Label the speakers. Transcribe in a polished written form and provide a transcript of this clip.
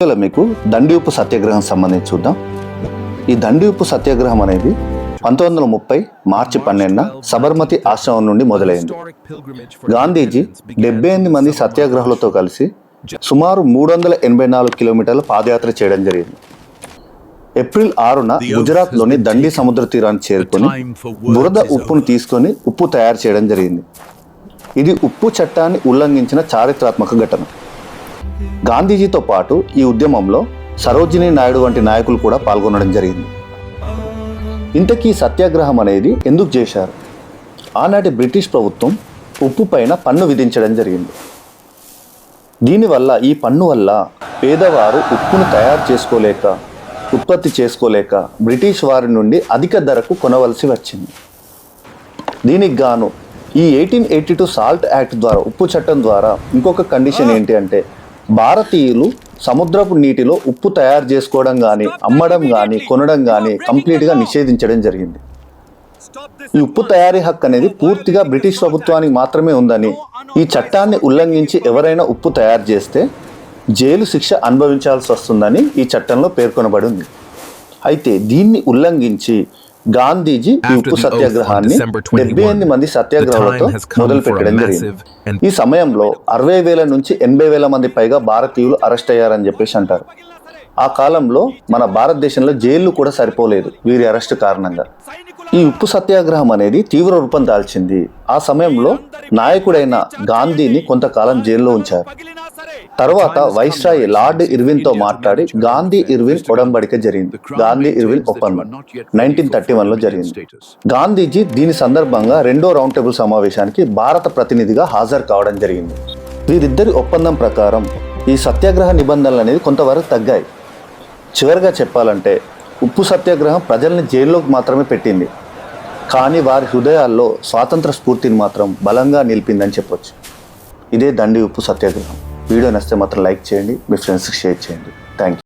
Speaker 1: మీకు దండి ఉప్పు సత్యాగ్రహం సంబంధించి చూద్దాం. ఈ దండి ఉప్పు సత్యాగ్రహం అనేది 1930 మార్చి 12న సబర్మతి ఆశ్రమం నుండి మొదలైంది. గాంధీజీ 78 మంది సత్యాగ్రహులతో కలిసి సుమారు 384 కిలోమీటర్ల పాదయాత్ర చేయడం జరిగింది. ఏప్రిల్ 6న గుజరాత్లోని దండి సముద్ర తీరాన్ని చేరుకొని బురద ఉప్పును తీసుకొని ఉప్పు తయారు చేయడం జరిగింది. ఇది ఉప్పు చట్టాన్ని ఉల్లంఘించిన చారిత్రాత్మక ఘటన. గాంధీజీతో పాటు ఈ ఉద్యమంలో సరోజినీ నాయుడు వంటి నాయకులు కూడా పాల్గొనడం జరిగింది. ఇంతకీ సత్యాగ్రహం అనేది ఎందుకు చేశారు? ఆనాటి బ్రిటిష్ ప్రభుత్వం ఉప్పు పైన పన్ను విధించడం జరిగింది. దీనివల్ల ఈ పన్ను వల్ల పేదవారు ఉప్పును తయారు చేసుకోలేక, ఉత్పత్తి చేసుకోలేక బ్రిటిష్ వారి నుండి అధిక ధరకు కొనవలసి వచ్చింది. దీనికి గాను ఈ 1882 సాల్ట్ యాక్ట్ ద్వారా, ఉప్పు చట్టం ద్వారా ఇంకొక కండిషన్ ఏంటి అంటే, భారతీయులు సముద్రపు నీటిలో ఉప్పు తయారు చేసుకోవడం కానీ, అమ్మడం కానీ, కొనడం కానీ కంప్లీట్గా నిషేధించడం జరిగింది. ఈ ఉప్పు తయారీ హక్కు అనేది పూర్తిగా బ్రిటిష్ ప్రభుత్వానికి మాత్రమే ఉందని, ఈ చట్టాన్ని ఉల్లంఘించి ఎవరైనా ఉప్పు తయారు చేస్తే జైలు శిక్ష అనుభవించాల్సి వస్తుందని ఈ చట్టంలో పేర్కొనబడి ఉంది. అయితే దీన్ని ఉల్లంఘించి గాంధీజీ ఈ ఉప్పు సత్యాగ్రహాన్ని 78 మంది సత్యాగ్రహులతో మొదలు పెట్టడం జరిగింది. ఈ సమయంలో 60,000 నుంచి 80,000 మంది పైగా భారతీయులు అరెస్ట్ అయ్యారని చెప్పేసి అంటారు. ఆ కాలంలో మన భారతదేశంలో జైళ్లు కూడా సరిపోలేదు వీరి అరెస్టు కారణంగా. ఈ ఉప్పు సత్యాగ్రహం అనేది తీవ్ర రూపం దాల్చింది. ఆ సమయంలో నాయకుడైన గాంధీని కొంతకాలం జైల్లో ఉంచారు. తర్వాత వైస్రాయ్ లార్డ్ ఇర్విన్తో మాట్లాడి గాంధీ ఇర్విన్ ఒడంబడిక జరిగింది. గాంధీ ఇర్విన్ ఒప్పందం 1931లో జరిగింది. గాంధీజీ దీని సందర్భంగా రెండో రౌండ్ టేబుల్ సమావేశానికి భారత ప్రతినిధిగా హాజరు కావడం జరిగింది. వీరిద్దరి ఒప్పందం ప్రకారం ఈ సత్యాగ్రహ నిబంధనలు అనేది కొంతవరకు తగ్గాయి. చివరిగా చెప్పాలంటే ఉప్పు సత్యాగ్రహం ప్రజల్ని జైల్లోకి మాత్రమే పెట్టింది, కానీ వారి హృదయాల్లో స్వాతంత్ర స్ఫూర్తిని మాత్రం బలంగా నిలిపిందని చెప్పొచ్చు. ఇదే దండి ఉప్పు సత్యాగ్రహం. వీడియో నచ్చితే మాత్రం లైక్ చేయండి, మీ ఫ్రెండ్స్కి షేర్ చేయండి. Thank you.